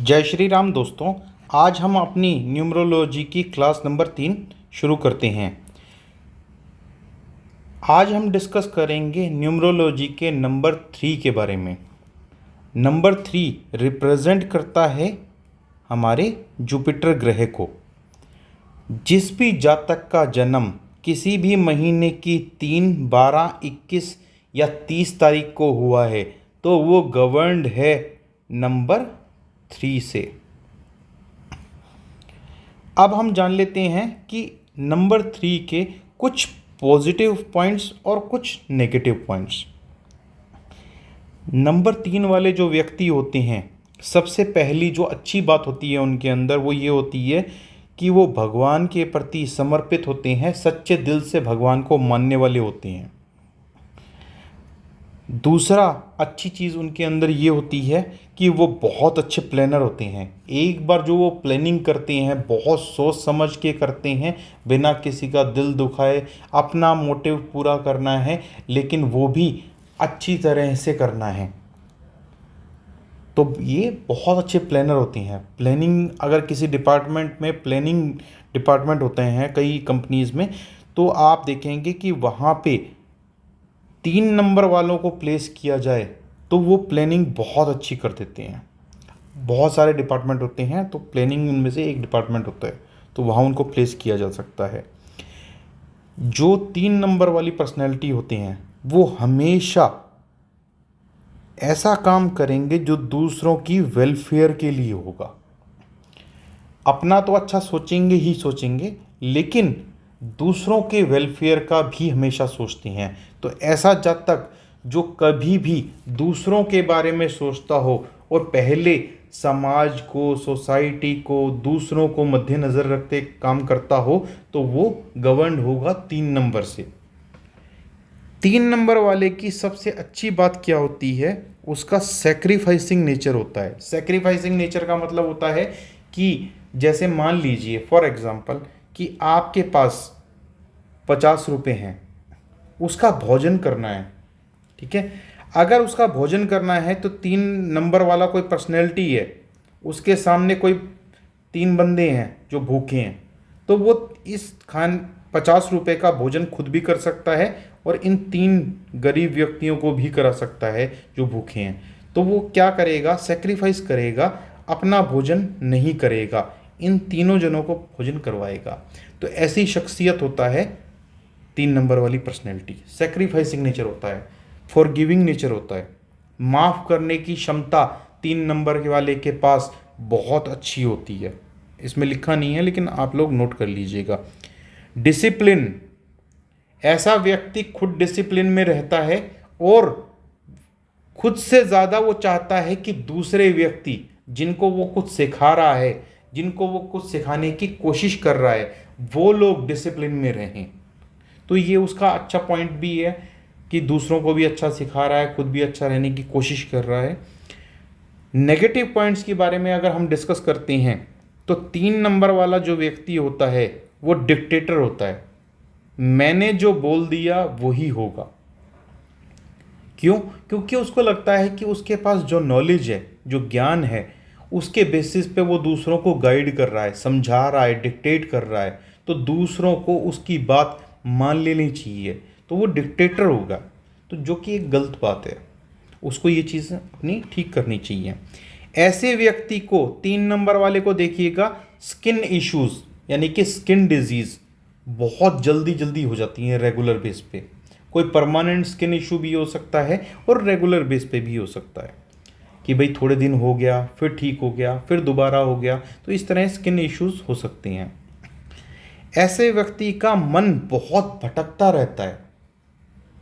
जय श्री राम दोस्तों। आज हम अपनी न्यूमरोलॉजी की क्लास नंबर 3 शुरू करते हैं। आज हम डिस्कस करेंगे न्यूमरोलॉजी के नंबर 3 के बारे में। नंबर 3 रिप्रेजेंट करता है हमारे जुपिटर ग्रह को। जिस भी जातक का जन्म किसी भी महीने की 3, 12, 21 या 30 तारीख को हुआ है तो वो गवर्नड है नंबर 3 से। अब हम जान लेते हैं कि नंबर 3 के कुछ पॉजिटिव पॉइंट्स और कुछ नेगेटिव पॉइंट्स। नंबर 3 वाले जो व्यक्ति होते हैं, सबसे पहली जो अच्छी बात होती है उनके अंदर वो ये होती है कि वो भगवान के प्रति समर्पित होते हैं, सच्चे दिल से भगवान को मानने वाले होते हैं। दूसरा अच्छी चीज़ उनके अंदर ये होती है कि वो बहुत अच्छे प्लानर होते हैं। एक बार जो वो प्लानिंग करते हैं बहुत सोच समझ के करते हैं, बिना किसी का दिल दुखाए। अपना मोटिव पूरा करना है लेकिन वो भी अच्छी तरह से करना है, तो ये बहुत अच्छे प्लानर होते हैं। प्लानिंग अगर किसी डिपार्टमेंट में प्लानिंग डिपार्टमेंट होते हैं कई कंपनीज़ में, तो आप देखेंगे कि वहाँ पे 3 नंबर वालों को प्लेस किया जाए तो वो प्लानिंग बहुत अच्छी कर देते हैं। बहुत सारे डिपार्टमेंट होते हैं तो प्लानिंग उनमें से एक डिपार्टमेंट होता है, तो वहाँ उनको प्लेस किया जा सकता है। जो 3 नंबर वाली पर्सनैलिटी होते हैं वो हमेशा ऐसा काम करेंगे जो दूसरों की वेलफेयर के लिए होगा। अपना तो अच्छा सोचेंगे ही सोचेंगे, लेकिन दूसरों के वेलफेयर का भी हमेशा सोचते हैं। तो ऐसा जातक जो कभी भी दूसरों के बारे में सोचता हो और पहले समाज को, सोसाइटी को, दूसरों को मद्देनज़र रखते काम करता हो, तो वो गवर्न होगा 3 नंबर से। 3 नंबर वाले की सबसे अच्छी बात क्या होती है, उसका सेक्रीफाइसिंग नेचर होता है। सेक्रीफाइसिंग नेचर का मतलब होता है कि जैसे मान लीजिए फॉर एग्जांपल कि आपके पास 50 रुपये हैं, उसका भोजन करना है, ठीक है। अगर उसका भोजन करना है तो 3 नंबर वाला कोई पर्सनैलिटी है, उसके सामने कोई 3 बंदे हैं जो भूखे हैं, तो वो इस 50 रुपये का भोजन खुद भी कर सकता है और इन 3 गरीब व्यक्तियों को भी करा सकता है जो भूखे हैं। तो वो क्या करेगा, सेक्रीफाइस करेगा, अपना भोजन नहीं करेगा, इन तीनों जनों को भोजन करवाएगा। तो ऐसी शख्सियत होता है 3 नंबर वाली पर्सनैलिटी। सेक्रीफाइसिंग नेचर होता है, फॉरगिविंग नेचर होता है, माफ़ करने की क्षमता 3 नंबर के वाले के पास बहुत अच्छी होती है। इसमें लिखा नहीं है लेकिन आप लोग नोट कर लीजिएगा। डिसिप्लिन, ऐसा व्यक्ति खुद डिसिप्लिन में रहता है और खुद से ज़्यादा वो चाहता है कि दूसरे व्यक्ति जिनको वो कुछ सिखा रहा है, जिनको वो कुछ सिखाने की कोशिश कर रहा है, वो लोग डिसिप्लिन में रहें। तो ये उसका अच्छा पॉइंट भी है कि दूसरों को भी अच्छा सिखा रहा है, खुद भी अच्छा रहने की कोशिश कर रहा है। नेगेटिव पॉइंट्स के बारे में अगर हम डिस्कस करते हैं तो 3 नंबर वाला जो व्यक्ति होता है वो डिक्टेटर होता है। मैंने जो बोल दिया वही होगा। क्यों? क्योंकि उसको लगता है कि उसके पास जो नॉलेज है, जो ज्ञान है, उसके बेसिस पे वो दूसरों को गाइड कर रहा है, समझा रहा है, डिक्टेट कर रहा है, तो दूसरों को उसकी बात मान लेनी चाहिए, तो वो डिक्टेटर होगा। तो जो कि एक गलत बात है, उसको ये चीज़ अपनी ठीक करनी चाहिए। ऐसे व्यक्ति को 3 नंबर वाले को देखिएगा, स्किन इश्यूज़ यानी कि स्किन डिजीज़ बहुत जल्दी जल्दी हो जाती हैं रेगुलर बेस पे। कोई परमानेंट स्किन इशू भी हो सकता है और रेगुलर बेस पे भी हो सकता है कि भाई थोड़े दिन हो गया, फिर ठीक हो गया, फिर दोबारा हो गया, तो इस तरह स्किन इश्यूज़ हो सकते हैं। ऐसे व्यक्ति का मन बहुत भटकता रहता है,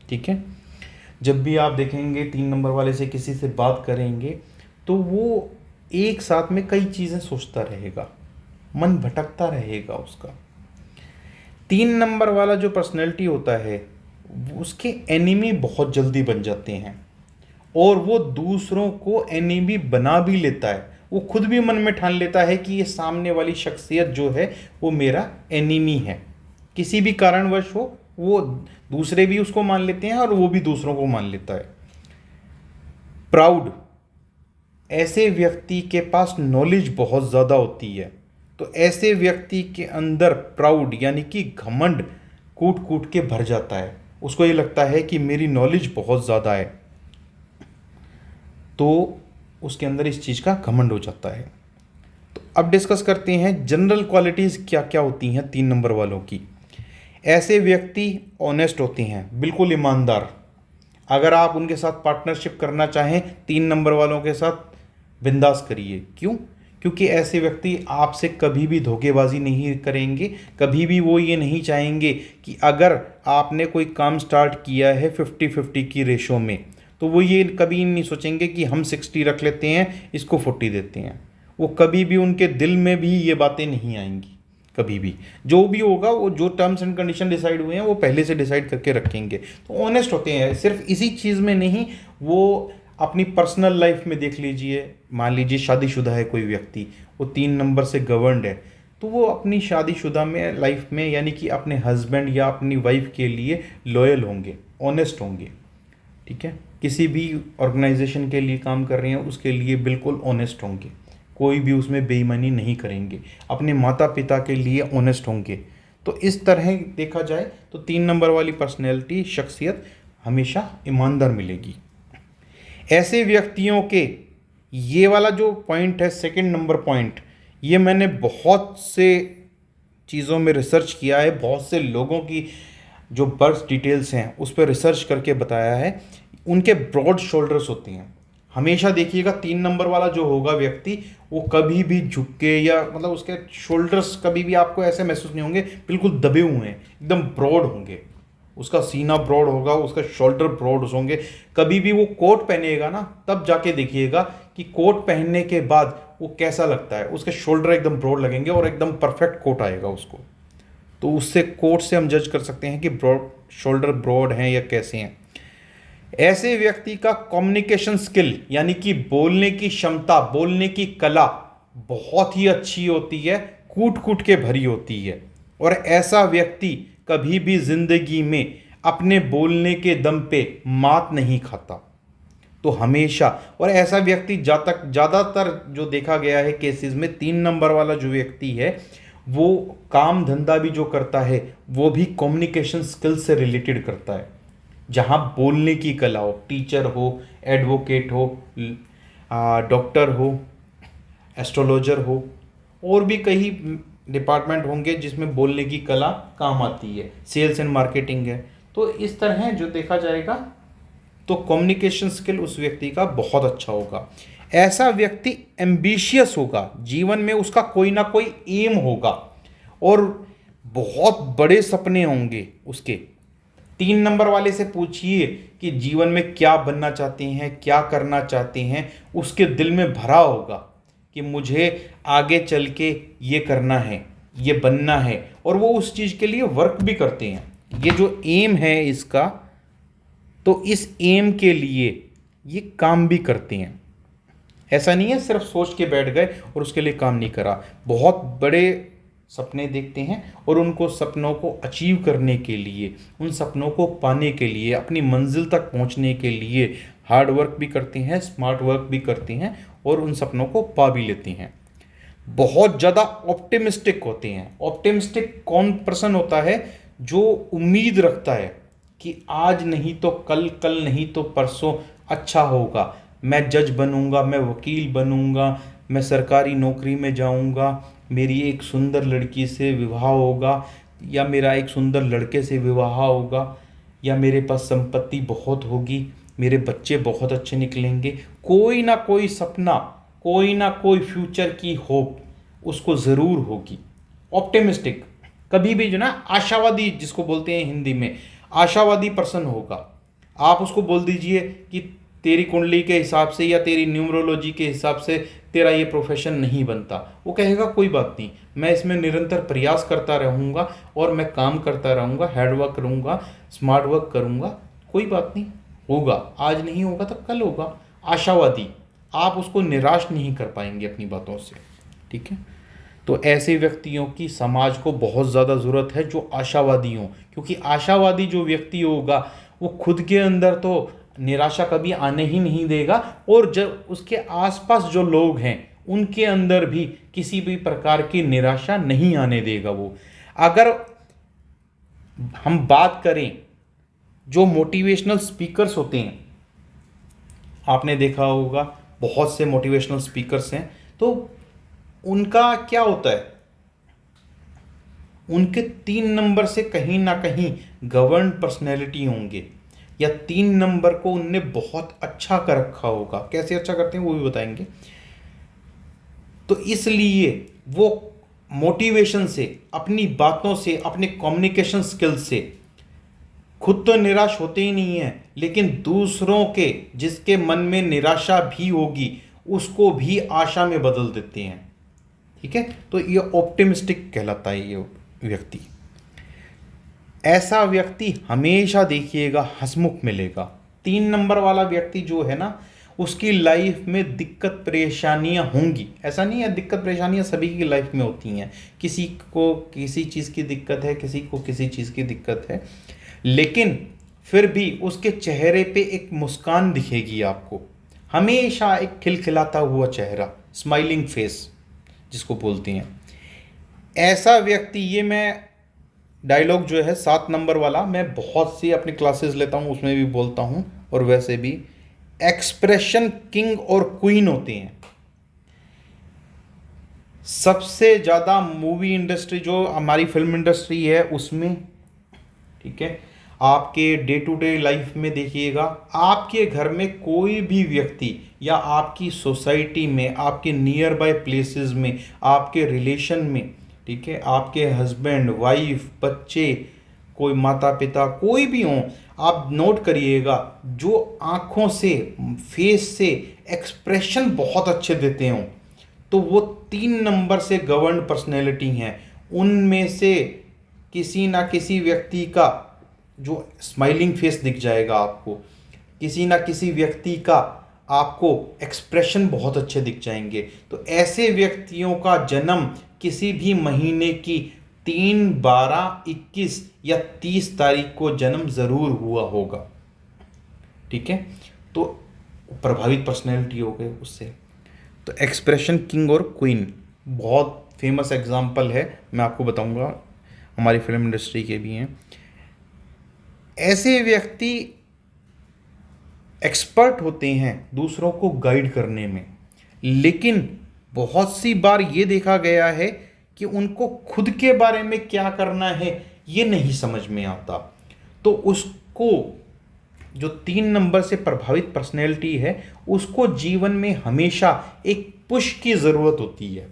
ठीक है। जब भी आप देखेंगे 3 नंबर वाले से किसी से बात करेंगे तो वो एक साथ में कई चीज़ें सोचता रहेगा, मन भटकता रहेगा उसका। 3 नंबर वाला जो पर्सनैलिटी होता है उसके एनिमी बहुत जल्दी बन जाते हैं और वो दूसरों को एनिमी बना भी लेता है। वो खुद भी मन में ठान लेता है कि ये सामने वाली शख्सियत जो है वो मेरा एनिमी है। किसी भी कारणवश हो, वो दूसरे भी उसको मान लेते हैं और वो भी दूसरों को मान लेता है। प्राउड, ऐसे व्यक्ति के पास नॉलेज बहुत ज़्यादा होती है। तो ऐसे व्यक्ति के अंदर प्राउड यानी कि घमंड कूट कूट के भर जाता है। उसको ये लगता है कि मेरी नॉलेज बहुत ज़्यादा है, तो उसके अंदर इस चीज़ का घमंड हो जाता है। तो अब डिस्कस करते हैं जनरल क्वालिटीज़ क्या क्या होती हैं 3 नंबर वालों की। ऐसे व्यक्ति ऑनेस्ट होते हैं, बिल्कुल ईमानदार। अगर आप उनके साथ पार्टनरशिप करना चाहें 3 नंबर वालों के साथ, बिंदास करिए। क्यों? क्योंकि ऐसे व्यक्ति आपसे कभी भी धोखेबाजी नहीं करेंगे। कभी भी वो ये नहीं चाहेंगे कि अगर आपने कोई काम स्टार्ट किया है 50-50 की रेशो में, तो वो ये कभी नहीं सोचेंगे कि हम 60 रख लेते हैं, इसको 40 देते हैं। वो कभी भी, उनके दिल में भी ये बातें नहीं आएंगी कभी भी। जो भी होगा, वो जो टर्म्स एंड कंडीशन डिसाइड हुए हैं वो पहले से डिसाइड करके रखेंगे। तो ऑनेस्ट होते हैं। सिर्फ इसी चीज़ में नहीं, वो अपनी पर्सनल लाइफ में देख लीजिए। मान लीजिए शादीशुदा है कोई व्यक्ति, वो 3 नंबर से गवर्नड है, तो वो अपनी शादीशुदा में लाइफ में यानी कि अपने हस्बैंड या अपनी वाइफ के लिए लॉयल होंगे, ऑनेस्ट होंगे। ठीक है, किसी भी ऑर्गेनाइजेशन के लिए काम कर रहे हैं उसके लिए बिल्कुल ऑनेस्ट होंगे, कोई भी उसमें बेईमानी नहीं करेंगे। अपने माता पिता के लिए ऑनेस्ट होंगे। तो इस तरह देखा जाए तो 3 नंबर वाली पर्सनैलिटी, शख्सियत हमेशा ईमानदार मिलेगी। ऐसे व्यक्तियों के, ये वाला जो पॉइंट है 2 नंबर पॉइंट, ये मैंने बहुत से चीज़ों में रिसर्च किया है, बहुत से लोगों की जो बर्थ डिटेल्स हैं उस पर रिसर्च करके बताया है। उनके ब्रॉड शोल्डर्स होते हैं। हमेशा देखिएगा 3 नंबर वाला जो होगा व्यक्ति, वो कभी भी झुक के या मतलब उसके शोल्डर्स कभी भी आपको ऐसे महसूस नहीं होंगे, बिल्कुल दबे हुए हैं, एकदम ब्रॉड होंगे। उसका सीना ब्रॉड होगा, उसका शोल्डर ब्रॉड होंगे। कभी भी वो कोट पहनेगा ना, तब जाके देखिएगा कि कोट पहनने के बाद वो कैसा लगता है। उसके शोल्डर एकदम ब्रॉड लगेंगे और एकदम परफेक्ट कोट आएगा उसको। तो उससे, कोट से हम जज कर सकते हैं कि ब्रॉड शोल्डर ब्रॉड हैं या कैसे हैं। ऐसे व्यक्ति का कम्युनिकेशन स्किल यानी कि बोलने की क्षमता, बोलने की कला बहुत ही अच्छी होती है, कूट कूट के भरी होती है। और ऐसा व्यक्ति कभी भी जिंदगी में अपने बोलने के दम पे मात नहीं खाता। तो हमेशा, और ऐसा व्यक्ति ज़्यादातर जो देखा गया है केसेस में, 3 नंबर वाला जो व्यक्ति है वो काम धंधा भी जो करता है वो भी कम्युनिकेशन स्किल से रिलेटेड करता है। जहाँ बोलने की कला हो, टीचर हो, एडवोकेट हो, डॉक्टर हो, एस्ट्रोलॉजर हो, और भी कई डिपार्टमेंट होंगे जिसमें बोलने की कला काम आती है, सेल्स एंड मार्केटिंग है। तो इस तरह जो देखा जाएगा तो कम्युनिकेशन स्किल उस व्यक्ति का बहुत अच्छा होगा। ऐसा व्यक्ति एम्बिशियस होगा, जीवन में उसका कोई ना कोई एम होगा और बहुत बड़े सपने होंगे उसके। 3 नंबर वाले से पूछिए कि जीवन में क्या बनना चाहते हैं, क्या करना चाहते हैं, उसके दिल में भरा होगा कि मुझे आगे चल के ये करना है, ये बनना है, और वो उस चीज़ के लिए वर्क भी करते हैं। ये जो एम है इसका, तो इस एम के लिए ये काम भी करते हैं। ऐसा नहीं है सिर्फ सोच के बैठ गए और उसके लिए काम नहीं करा। बहुत बड़े सपने देखते हैं और उनको सपनों को अचीव करने के लिए, उन सपनों को पाने के लिए, अपनी मंजिल तक पहुंचने के लिए हार्ड वर्क भी करते हैं, स्मार्ट वर्क भी करते हैं और उन सपनों को पा भी लेते हैं। बहुत ज़्यादा ऑप्टिमिस्टिक होते हैं। ऑप्टिमिस्टिक कौन पर्सन होता है? जो उम्मीद रखता है कि आज नहीं तो कल, कल नहीं तो परसों अच्छा होगा, मैं जज बनूंगा, मैं वकील बनूंगा, मैं सरकारी नौकरी में जाऊंगा, मेरी एक सुंदर लड़की से विवाह होगा, या मेरा एक सुंदर लड़के से विवाह होगा, या मेरे पास संपत्ति बहुत होगी, मेरे बच्चे बहुत अच्छे निकलेंगे। कोई ना कोई सपना, कोई ना कोई फ्यूचर की होप उसको ज़रूर होगी। ऑप्टिमिस्टिक, कभी भी जो ना आशावादी जिसको बोलते हैं हिंदी में, आशावादी पर्सन होगा। आप उसको बोल दीजिए कि तेरी कुंडली के हिसाब से या तेरी न्यूमरोलॉजी के हिसाब से तेरा ये प्रोफेशन नहीं बनता, वो कहेगा कोई बात नहीं, मैं इसमें निरंतर प्रयास करता रहूँगा और मैं काम करता रहूँगा, हार्ड वर्क करूँगा, स्मार्ट वर्क करूँगा, कोई बात नहीं, होगा। आज नहीं होगा तो कल होगा। आशावादी, आप उसको निराश नहीं कर पाएंगे अपनी बातों से। ठीक है, तो ऐसे व्यक्तियों की समाज को बहुत ज़्यादा ज़रूरत है जो आशावादी हों, क्योंकि आशावादी जो व्यक्ति होगा वो खुद के अंदर तो निराशा कभी आने ही नहीं देगा, और जब उसके आसपास जो लोग हैं उनके अंदर भी किसी भी प्रकार की निराशा नहीं आने देगा वो। अगर हम बात करें जो मोटिवेशनल स्पीकर्स होते हैं, आपने देखा होगा बहुत से मोटिवेशनल स्पीकर्स हैं, तो उनका क्या होता है, उनके 3 नंबर से कहीं ना कहीं गवर्न पर्सनैलिटी होंगे, या 3 नंबर को उनने बहुत अच्छा कर रखा होगा। कैसे अच्छा करते हैं वो भी बताएंगे। तो इसलिए वो मोटिवेशन से, अपनी बातों से, अपने कम्युनिकेशन स्किल से खुद तो निराश होते ही नहीं है, लेकिन दूसरों के, जिसके मन में निराशा भी होगी, उसको भी आशा में बदल देते हैं। ठीक है, तो ये ऑप्टिमिस्टिक कहलाता है ये व्यक्ति। ऐसा व्यक्ति हमेशा देखिएगा हंसमुख मिलेगा। 3 नंबर वाला व्यक्ति जो है ना, उसकी लाइफ में दिक्कत परेशानियां होंगी, ऐसा नहीं है, दिक्कत परेशानियां सभी की लाइफ में होती हैं। किसी को किसी चीज़ की दिक्कत है, किसी को किसी चीज़ की दिक्कत है, लेकिन फिर भी उसके चेहरे पे एक मुस्कान दिखेगी आपको, हमेशा एक खिलखिलाता हुआ चेहरा, स्माइलिंग फेस जिसको बोलते हैं। ऐसा व्यक्ति, ये मैं डायलॉग जो है 7 नंबर वाला, मैं बहुत सी अपनी क्लासेस लेता हूँ, उसमें भी बोलता हूँ, और वैसे भी एक्सप्रेशन किंग और क्वीन होते हैं। सबसे ज़्यादा मूवी इंडस्ट्री, जो हमारी फिल्म इंडस्ट्री है उसमें, ठीक है, आपके डे टू डे लाइफ में देखिएगा, आपके घर में कोई भी व्यक्ति या आपकी सोसाइटी में, आपके नियर बाय प्लेसेस में, आपके रिलेशन में, ठीक है, आपके हस्बैंड वाइफ बच्चे, कोई माता पिता, कोई भी हो, आप नोट करिएगा, जो आँखों से, फेस से एक्सप्रेशन बहुत अच्छे देते हों, तो वो 3 नंबर से गवर्न पर्सनैलिटी हैं। उनमें से किसी ना किसी व्यक्ति का जो स्माइलिंग फेस दिख जाएगा आपको, किसी ना किसी व्यक्ति का आपको एक्सप्रेशन बहुत अच्छे दिख जाएंगे। तो ऐसे व्यक्तियों का जन्म किसी भी महीने की 3, 12, 21 या 30 तारीख को जन्म ज़रूर हुआ होगा। ठीक है, तो प्रभावित पर्सनैलिटी हो गए उससे। तो एक्सप्रेशन किंग और क्वीन बहुत फेमस एग्जाम्पल है, मैं आपको बताऊंगा, हमारी फिल्म इंडस्ट्री के भी हैं। ऐसे व्यक्ति एक्सपर्ट होते हैं दूसरों को गाइड करने में, लेकिन बहुत सी बार ये देखा गया है कि उनको खुद के बारे में क्या करना है ये नहीं समझ में आता। तो उसको, जो 3 नंबर से प्रभावित पर्सनैलिटी है, उसको जीवन में हमेशा एक पुश की ज़रूरत होती है।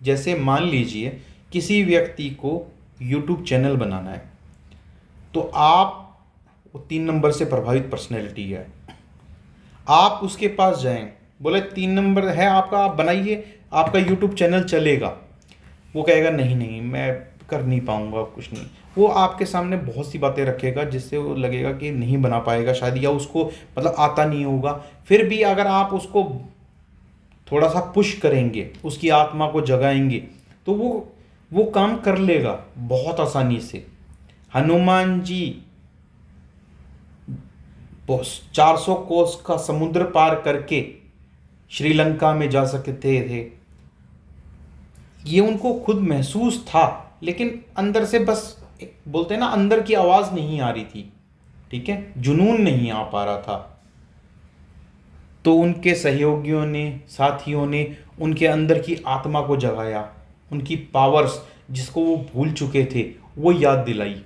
जैसे मान लीजिए किसी व्यक्ति को यूट्यूब चैनल बनाना है, तो आप, वो 3 नंबर से प्रभावित पर्सनैलिटी है, आप उसके पास जाएं, बोले 3 नंबर है आपका, आप बनाइए, आपका यूट्यूब चैनल चलेगा। वो कहेगा नहीं नहीं मैं कर नहीं पाऊंगा, कुछ नहीं। वो आपके सामने बहुत सी बातें रखेगा जिससे वो लगेगा कि नहीं बना पाएगा शायद, या उसको मतलब आता नहीं होगा। फिर भी अगर आप उसको थोड़ा सा पुश करेंगे, उसकी आत्मा को जगाएंगे, तो वो काम कर लेगा बहुत आसानी से। हनुमान जी 400 कोस का समुद्र पार करके श्रीलंका में जा सकते थे, ये उनको खुद महसूस था, लेकिन अंदर से बस बोलते हैं ना, अंदर की आवाज़ नहीं आ रही थी। ठीक है, जुनून नहीं आ पा रहा था। तो उनके सहयोगियों ने, साथियों ने उनके अंदर की आत्मा को जगाया, उनकी पावर्स जिसको वो भूल चुके थे वो याद दिलाई।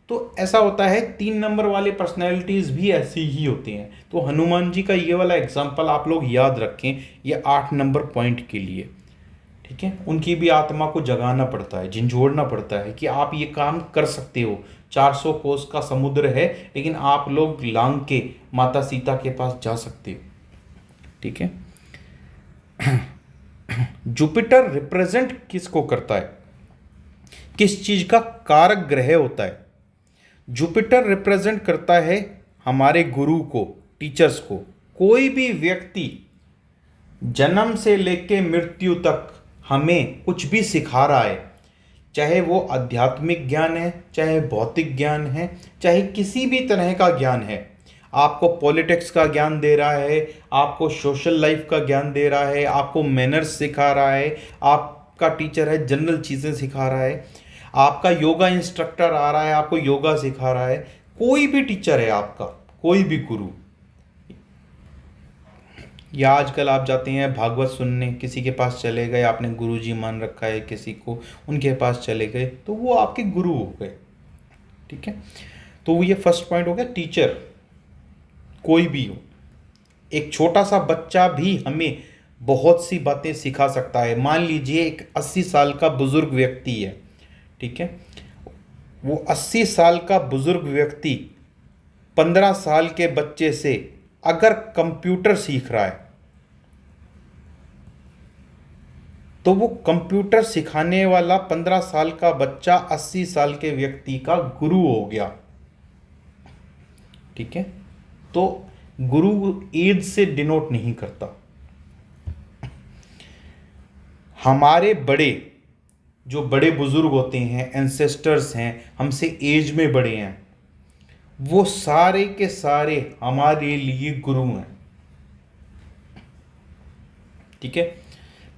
तो ऐसा होता है, 3 नंबर वाले पर्सनैलिटीज़ भी ऐसी ही होती हैं। तो हनुमान जी का ये वाला एग्जाम्पल आप लोग याद रखें, ये 8 नंबर पॉइंट के लिए। ठीक है, उनकी भी आत्मा को जगाना पड़ता है, झंझोड़ना पड़ता है कि आप ये काम कर सकते हो। 400 कोस का समुद्र है, लेकिन आप लोग लांग के माता सीता के पास जा सकते हो। ठीक है, जुपिटर रिप्रेजेंट किसको करता है, किस चीज का कारक ग्रह होता है? जुपिटर रिप्रेजेंट करता है हमारे गुरु को, टीचर्स को। कोई भी व्यक्ति जन्म से लेकर मृत्यु तक हमें कुछ भी सिखा रहा है, चाहे वो आध्यात्मिक ज्ञान है, चाहे भौतिक ज्ञान है, चाहे किसी भी तरह का ज्ञान है, आपको पॉलिटिक्स का ज्ञान दे रहा है, आपको सोशल लाइफ का ज्ञान दे रहा है, आपको मैनर्स सिखा रहा है, आपका टीचर है जनरल चीज़ें सिखा रहा है, आपका योगा इंस्ट्रक्टर आ रहा है आपको योगा सिखा रहा है, कोई भी टीचर है आपका, कोई भी गुरु। या आजकल आप जाते हैं भागवत सुनने, किसी के पास चले गए, आपने गुरु जी मान रखा है किसी को, उनके पास चले गए तो वो आपके गुरु हो गए। ठीक है, तो ये फर्स्ट पॉइंट हो गया, टीचर कोई भी हो। एक छोटा सा बच्चा भी हमें बहुत सी बातें सिखा सकता है। मान लीजिए एक 80 साल का बुजुर्ग व्यक्ति है, ठीक है, वो 80 साल का बुजुर्ग व्यक्ति 15 साल के बच्चे से अगर कंप्यूटर सीख रहा है तो वो कंप्यूटर सिखाने वाला 15 साल का बच्चा 80 साल के व्यक्ति का गुरु हो गया। ठीक है, तो गुरु एज से डिनोट नहीं करता। हमारे बड़े जो बड़े बुजुर्ग होते हैं, एंसेस्टर्स हैं, हमसे एज में बड़े हैं, वो सारे के सारे हमारे लिए गुरु हैं। ठीक है,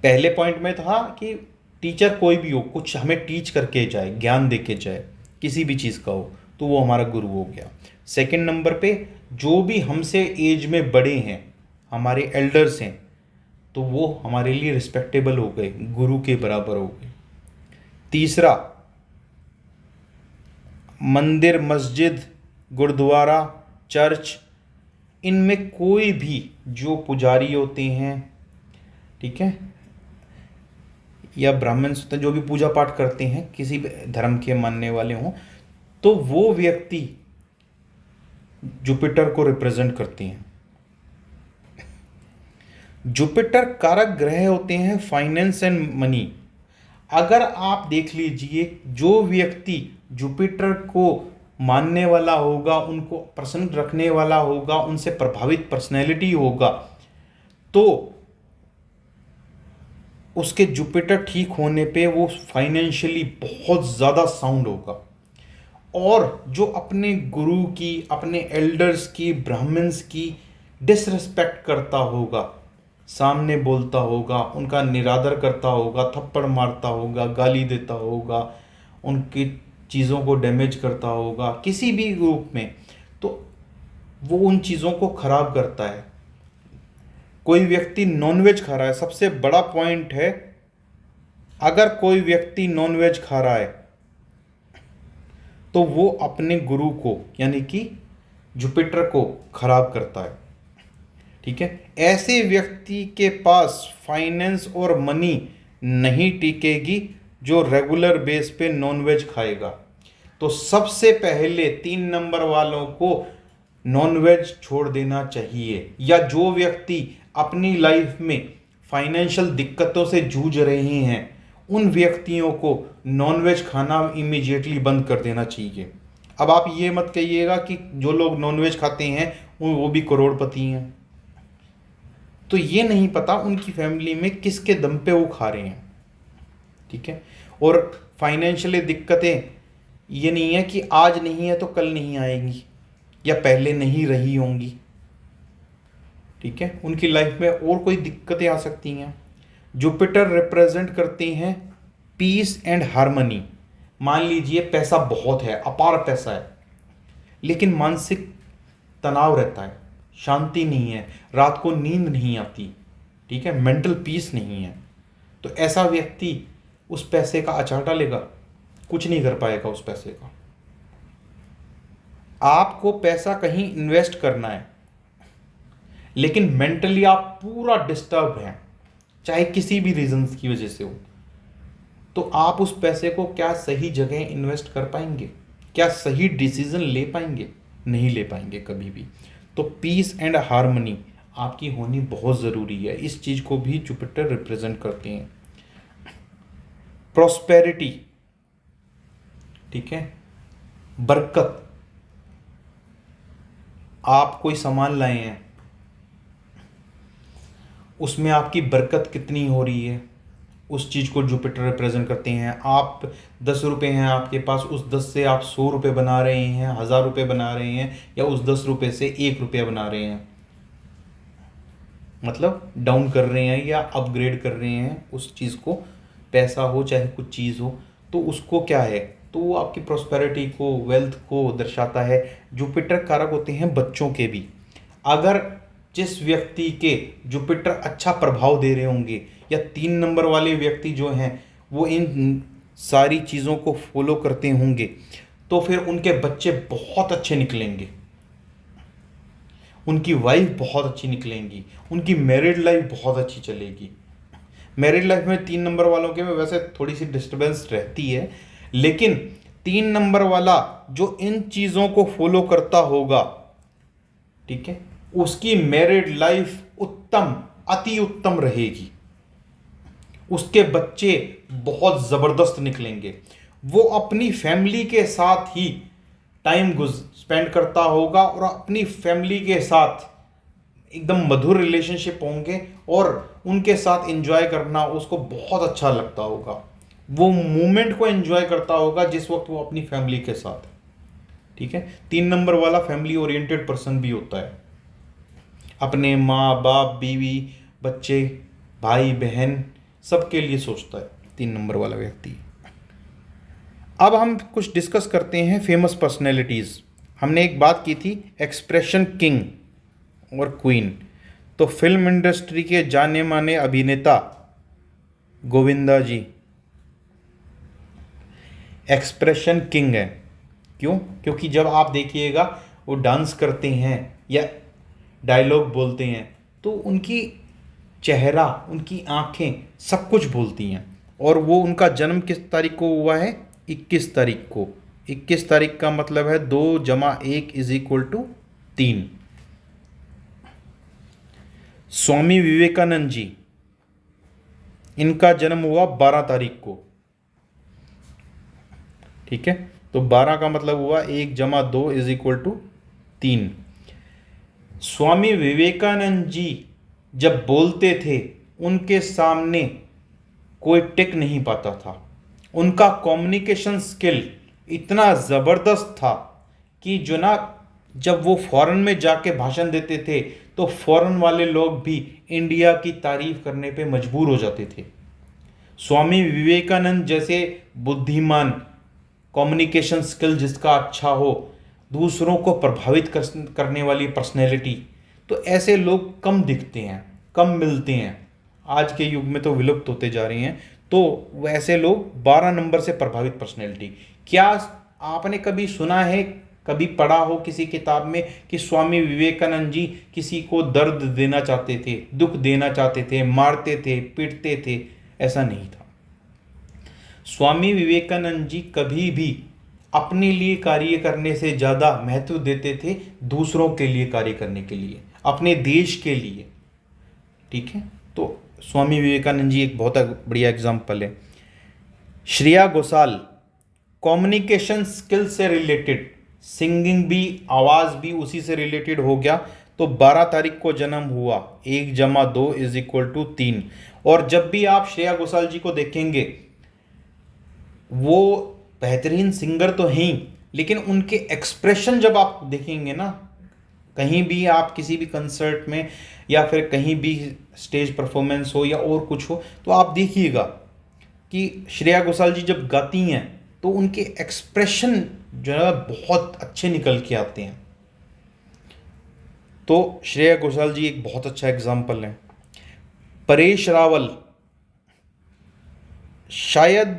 पहले पॉइंट में था कि टीचर कोई भी हो, कुछ हमें टीच करके जाए, ज्ञान दे के जाए, किसी भी चीज़ का हो, तो वो हमारा गुरु हो गया। सेकंड नंबर पे जो भी हमसे एज में बड़े हैं, हमारे एल्डर्स हैं, तो वो हमारे लिए रिस्पेक्टेबल हो गए, गुरु के बराबर हो गए। तीसरा, मंदिर, मस्जिद, गुरुद्वारा, चर्च, इनमें कोई भी जो पुजारी होते हैं, ठीक है, या ब्राह्मण होते हैं, जो भी पूजा पाठ करते हैं, किसी भी धर्म के मानने वाले हों, तो वो व्यक्ति जुपिटर को रिप्रेजेंट करते हैं। जुपिटर कारक ग्रह होते हैं फाइनेंस एंड मनी। अगर आप देख लीजिए, जो व्यक्ति जुपिटर को मानने वाला होगा, उनको प्रसन्न रखने वाला होगा, उनसे प्रभावित पर्सनैलिटी होगा, तो उसके जुपिटर ठीक होने पे वो फाइनेंशियली बहुत ज़्यादा साउंड होगा। और जो अपने गुरु की, अपने एल्डर्स की, ब्राह्मण्स की डिसरिस्पेक्ट करता होगा, सामने बोलता होगा, उनका निरादर करता होगा, थप्पड़ मारता होगा, गाली देता होगा, उनकी चीज़ों को डैमेज करता होगा किसी भी रूप में, तो वो उन चीज़ों को खराब करता है। कोई व्यक्ति नॉनवेज खा रहा है, सबसे बड़ा पॉइंट है, अगर कोई व्यक्ति नॉनवेज खा रहा है तो वो अपने गुरु को यानी कि जुपिटर को खराब करता है। ठीक है, ऐसे व्यक्ति के पास फाइनेंस और मनी नहीं टिकेगी जो रेगुलर बेस पे नॉनवेज खाएगा। तो सबसे पहले 3 नंबर वालों को नॉनवेज छोड़ देना चाहिए। या जो व्यक्ति अपनी लाइफ में फाइनेंशियल दिक्कतों से जूझ रहे हैं, उन व्यक्तियों को नॉनवेज खाना इमीडिएटली बंद कर देना चाहिए। अब आप ये मत कहिएगा कि जो लोग नॉनवेज खाते हैं वो भी करोड़पति हैं, तो ये नहीं पता उनकी फैमिली में किसके दम पे वो खा रहे हैं। ठीक है, और फाइनेंशियली दिक्कतें ये नहीं है कि आज नहीं है तो कल नहीं आएंगी या पहले नहीं रही होंगी। ठीक है, उनकी लाइफ में और कोई दिक्कतें आ सकती हैं। जुपिटर रिप्रेजेंट करते हैं पीस एंड हार्मनी। मान लीजिए पैसा बहुत है, अपार पैसा है, लेकिन मानसिक तनाव रहता है, शांति नहीं है, रात को नींद नहीं आती, ठीक है, मेंटल पीस नहीं है, तो ऐसा व्यक्ति उस पैसे का अचाटा लेगा, कुछ नहीं कर पाएगा उस पैसे का। आपको पैसा कहीं इन्वेस्ट करना है, लेकिन मेंटली आप पूरा डिस्टर्ब हैं, चाहे किसी भी रीजंस की वजह से हो, तो आप उस पैसे को क्या सही जगह इन्वेस्ट कर पाएंगे? क्या सही डिसीजन ले पाएंगे? नहीं ले पाएंगे कभी भी। तो पीस एंड हार्मनी आपकी होनी बहुत ज़रूरी है। इस चीज़ को भी जुपिटर रिप्रेजेंट करते हैं। प्रॉस्पेरिटी, ठीक है, बरकत। आप कोई सामान लाए हैं, उसमें आपकी बरकत कितनी हो रही है, उस चीज़ को जुपिटर रिप्रेजेंट करते हैं। आप 10 रुपये हैं आपके पास, उस 10 से आप 100 रुपये बना रहे हैं, 1000 रुपये बना रहे हैं, या उस 10 रुपये से 1 रुपया बना रहे हैं, मतलब डाउन कर रहे हैं या अपग्रेड कर रहे हैं उस चीज़ को, पैसा हो चाहे कुछ चीज़ हो, तो उसको क्या है, तो वो आपकी प्रॉस्पेरिटी को, वेल्थ को दर्शाता है। जुपिटर कारक होते हैं बच्चों के भी। अगर जिस व्यक्ति के जुपिटर अच्छा प्रभाव दे रहे होंगे, या 3 नंबर वाले व्यक्ति जो हैं वो इन सारी चीज़ों को फॉलो करते होंगे, तो फिर उनके बच्चे बहुत अच्छे निकलेंगे, उनकी वाइफ बहुत अच्छी निकलेंगी, उनकी मैरिड लाइफ बहुत अच्छी चलेगी। मैरिड लाइफ में 3 नंबर वालों के में वैसे थोड़ी सी डिस्टर्बेंस रहती है, लेकिन 3 नंबर वाला जो इन चीज़ों को फॉलो करता होगा, ठीक है, उसकी मैरिड लाइफ उत्तम, अति उत्तम रहेगी, उसके बच्चे बहुत ज़बरदस्त निकलेंगे, वो अपनी फैमिली के साथ ही टाइम स्पेंड करता होगा और अपनी फैमिली के साथ एकदम मधुर रिलेशनशिप होंगे, और उनके साथ एंजॉय करना उसको बहुत अच्छा लगता होगा। वो मोमेंट को एंजॉय करता होगा जिस वक्त वो अपनी फैमिली के साथ है, ठीक है। 3 नंबर वाला फैमिली ओरिएंटेड पर्सन भी होता है, अपने माँ बाप, बीवी, बच्चे, भाई बहन सबके लिए सोचता है 3 नंबर वाला व्यक्ति। अब हम कुछ डिस्कस करते हैं फेमस पर्सनैलिटीज़। हमने एक बात की थी एक्सप्रेशन किंग और क्वीन, तो फिल्म इंडस्ट्री के जाने माने अभिनेता गोविंदा जी एक्सप्रेशन किंग है। क्यों? क्योंकि जब आप देखिएगा वो डांस करते हैं या डायलॉग बोलते हैं, तो उनकी चेहरा, उनकी आंखें सब कुछ बोलती हैं। और वो उनका जन्म किस तारीख को हुआ है? 21 तारीख को। 21 तारीख का मतलब है 2 + 1 = 3। स्वामी विवेकानंद जी, इनका जन्म हुआ 12 तारीख को, ठीक है। तो 12 का मतलब हुआ 1 + 2 = 3। स्वामी विवेकानंद जी जब बोलते थे उनके सामने कोई टिक नहीं पाता था। उनका कम्युनिकेशन स्किल इतना ज़बरदस्त था कि जो ना, जब वो फॉरेन में जाके भाषण देते थे तो फॉरेन वाले लोग भी इंडिया की तारीफ करने पे मजबूर हो जाते थे। स्वामी विवेकानंद जैसे बुद्धिमान, कम्युनिकेशन स्किल जिसका अच्छा हो, दूसरों को प्रभावित करने वाली पर्सनैलिटी, तो ऐसे लोग कम दिखते हैं, कम मिलते हैं। आज के युग में तो विलुप्त होते जा रहे हैं। तो वैसे लोग 12 नंबर से प्रभावित पर्सनैलिटी। क्या आपने कभी सुना है, कभी पढ़ा हो किसी किताब में कि स्वामी विवेकानंद जी किसी को दर्द देना चाहते थे, दुख देना चाहते थे, मारते थे, पीटते थे? ऐसा नहीं था। स्वामी विवेकानंद जी कभी भी अपने लिए कार्य करने से ज़्यादा महत्व देते थे दूसरों के लिए कार्य करने के लिए, अपने देश के लिए, ठीक है। तो स्वामी विवेकानंद जी एक बहुत बढ़िया एग्जाम्पल है। श्रेया घोषाल कम्युनिकेशन स्किल से रिलेटेड, सिंगिंग भी, आवाज़ भी उसी से रिलेटेड हो गया। तो 12 तारीख को जन्म हुआ, 1 + 2 = 3। और जब भी आप श्रेया घोषाल जी को देखेंगे, वो बेहतरीन सिंगर तो हैं ही, लेकिन उनके एक्सप्रेशन जब आप देखेंगे ना, कहीं भी आप किसी भी कंसर्ट में या फिर कहीं भी स्टेज परफॉर्मेंस हो या और कुछ हो, तो आप देखिएगा कि श्रेया घोषाल जी जब गाती हैं तो उनके एक्सप्रेशन जो है बहुत अच्छे निकल के आते हैं। तो श्रेया घोषाल जी एक बहुत अच्छा एग्जाम्पल है। परेश रावल, शायद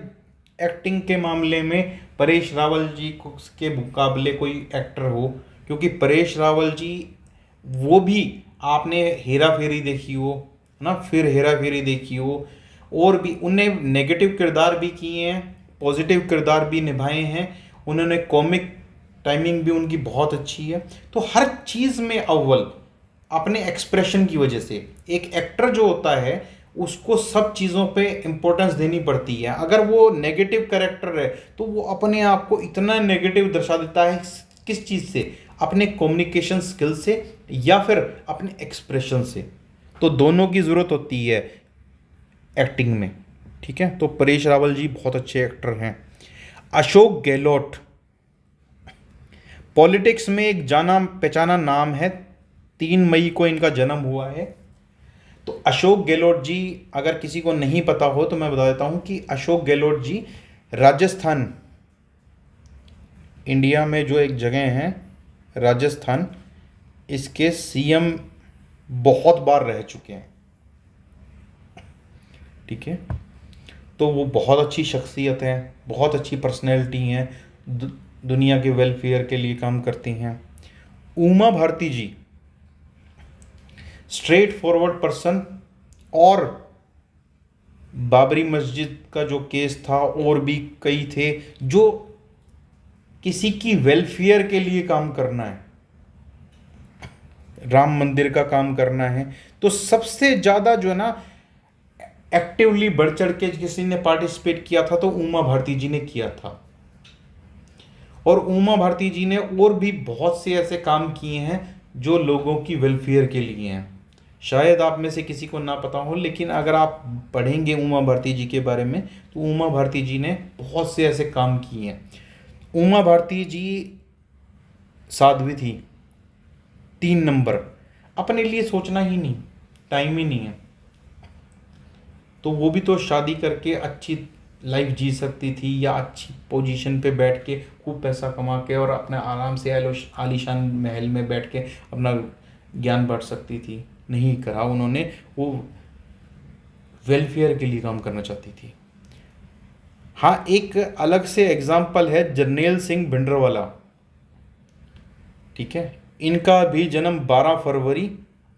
एक्टिंग के मामले में परेश रावल जी के मुकाबले कोई एक्टर हो, क्योंकि परेश रावल जी, वो भी आपने हेरा फेरी देखी हो ना, फिर हेरा फेरी देखी हो, और भी उनने नेगेटिव किरदार भी किए हैं, पॉजिटिव किरदार भी निभाए हैं। उन्होंने कॉमिक टाइमिंग भी उनकी बहुत अच्छी है। तो हर चीज़ में अव्वल अपने एक्सप्रेशन की वजह से एक एक्टर जो होता है उसको सब चीज़ों पे इम्पोर्टेंस देनी पड़ती है। अगर वो नेगेटिव कैरेक्टर है तो वो अपने आप को इतना नेगेटिव दर्शा देता है, किस चीज़ से? अपने कम्युनिकेशन स्किल से या फिर अपने एक्सप्रेशन से। तो दोनों की ज़रूरत होती है एक्टिंग में, ठीक है, तो परेश रावल जी बहुत अच्छे एक्टर हैं। अशोक गहलोत, पॉलिटिक्स में एक जाना पहचाना नाम है, 3 मई को इनका जन्म हुआ है। तो अशोक गहलोत जी, अगर किसी को नहीं पता हो तो मैं बता देता हूं कि अशोक गहलोत जी राजस्थान, इंडिया में जो एक जगह है राजस्थान, इसके सीएम बहुत बार रह चुके हैं। ठीक है, तो वो बहुत अच्छी शख्सियत है, बहुत अच्छी पर्सनैलिटी हैं, दुनिया के वेलफेयर के लिए काम करती हैं। उमा भारती जी, स्ट्रेट फॉरवर्ड पर्सन, और बाबरी मस्जिद का जो केस था और भी कई थे, जो किसी की वेलफेयर के लिए काम करना है, राम मंदिर का काम करना है, तो सबसे ज़्यादा जो है ना एक्टिवली बढ़ चढ़ के किसी ने पार्टिसिपेट किया था तो उमा भारती जी ने किया था। और उमा भारती जी ने और भी बहुत से ऐसे काम किए हैं जो लोगों की वेलफेयर के लिए हैं। शायद आप में से किसी को ना पता हो, लेकिन अगर आप पढ़ेंगे उमा भारती जी के बारे में तो उमा भारती जी ने बहुत से ऐसे काम किए हैं। उमा भारती जी साध्वी थी, 3 नंबर, अपने लिए सोचना ही नहीं, टाइम ही नहीं है, तो वो भी तो शादी करके अच्छी लाइफ जी सकती थी, या अच्छी पोजीशन पे बैठ के खूब पैसा कमा के और अपने आराम से आलीशान महल में बैठ के अपना ज्ञान बांट सकती थी। नहीं करा उन्होंने, वो वेलफेयर के लिए काम करना चाहती थी। हाँ, एक अलग से एग्जाम्पल है जरनैल सिंह भिंडरावाला। ठीक है, इनका भी जन्म 12 फरवरी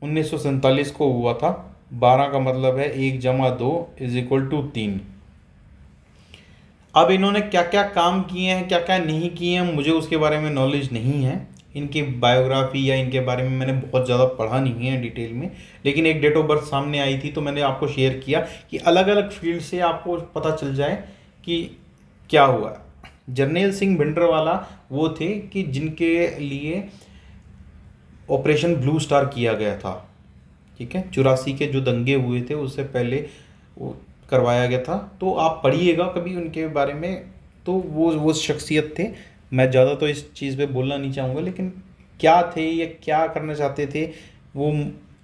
1947 को हुआ था। 12 का मतलब है 1+2 = 3। अब इन्होंने क्या क्या काम किए हैं, क्या क्या नहीं किए हैं, मुझे उसके बारे में नॉलेज नहीं है। इनकी बायोग्राफी या इनके बारे में मैंने बहुत ज़्यादा पढ़ा नहीं है डिटेल में, लेकिन एक डेट ऑफ बर्थ सामने आई थी तो मैंने आपको शेयर किया कि अलग अलग फील्ड से आपको पता चल जाए कि क्या हुआ। जरनैल सिंह भिंडरावाला वो थे कि जिनके लिए ऑपरेशन ब्लू स्टार किया गया था। ठीक है, 84 के जो दंगे हुए थे उससे पहले वो करवाया गया था, तो आप पढ़िएगा कभी उनके बारे में। तो वो शख्सियत थे। मैं ज़्यादा तो इस चीज़ पे बोलना नहीं चाहूँगा, लेकिन क्या थे या क्या करना चाहते थे वो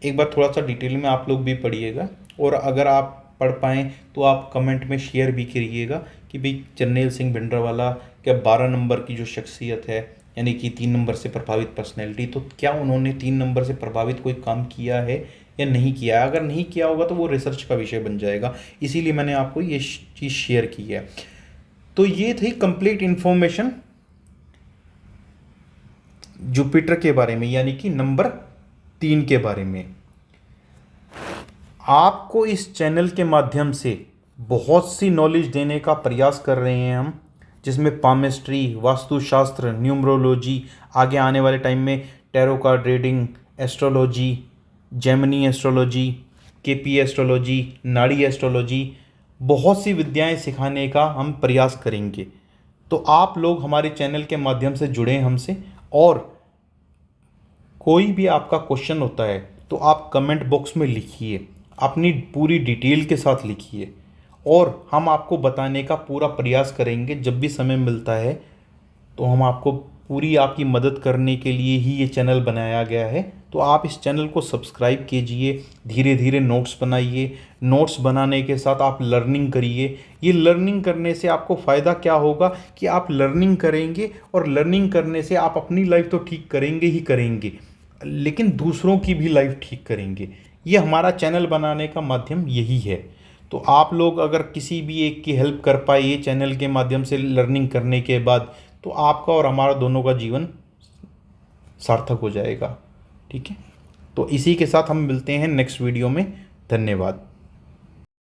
एक बार थोड़ा सा डिटेल में आप लोग भी पढ़िएगा। और अगर आप पढ़ पाएँ तो आप कमेंट में शेयर भी करिएगा कि भाई जरनैल सिंह भिंडरावाला क्या 12 नंबर की जो शख्सियत है, यानी कि 3 नंबर से प्रभावित पर्सनैलिटी, तो क्या उन्होंने 3 नंबर से प्रभावित कोई काम किया है या नहीं किया है। अगर नहीं किया होगा तो वो रिसर्च का विषय बन जाएगा, इसीलिए मैंने आपको ये चीज़ शेयर की है। तो ये थी कंप्लीट इन्फॉर्मेशन जुपिटर के बारे में, यानी कि नंबर 3 के बारे में। आपको इस चैनल के माध्यम से बहुत सी नॉलेज देने का प्रयास कर रहे हैं हम, जिसमें पामिस्ट्री, वास्तुशास्त्र, न्यूमरोलॉजी, आगे आने वाले टाइम में tarot card reading, astrology, Gemini astrology, KP astrology, नाड़ी एस्ट्रोलॉजी, बहुत सी विद्याएं सिखाने का हम प्रयास करेंगे। तो आप लोग हमारे चैनल के माध्यम से जुड़ें हमसे, और कोई भी आपका क्वेश्चन होता है तो आप कमेंट बॉक्स में लिखिए, अपनी पूरी डिटेल के साथ लिखिए, और हम आपको बताने का पूरा प्रयास करेंगे। जब भी समय मिलता है तो हम आपको पूरी आपकी मदद करने के लिए ही ये चैनल बनाया गया है। तो आप इस चैनल को सब्सक्राइब कीजिए, धीरे धीरे नोट्स बनाइए, नोट्स बनाने के साथ आप लर्निंग करिए। ये लर्निंग करने से आपको फ़ायदा क्या होगा कि आप लर्निंग करेंगे, और लर्निंग करने से आप अपनी लाइफ तो ठीक करेंगे ही करेंगे, लेकिन दूसरों की भी लाइफ ठीक करेंगे। ये हमारा चैनल बनाने का माध्यम यही है। तो आप लोग अगर किसी भी एक की हेल्प कर पाए ये चैनल के माध्यम से लर्निंग करने के बाद, तो आपका और हमारा दोनों का जीवन सार्थक हो जाएगा। ठीक है, तो इसी के साथ हम मिलते हैं नेक्स्ट वीडियो में। धन्यवाद।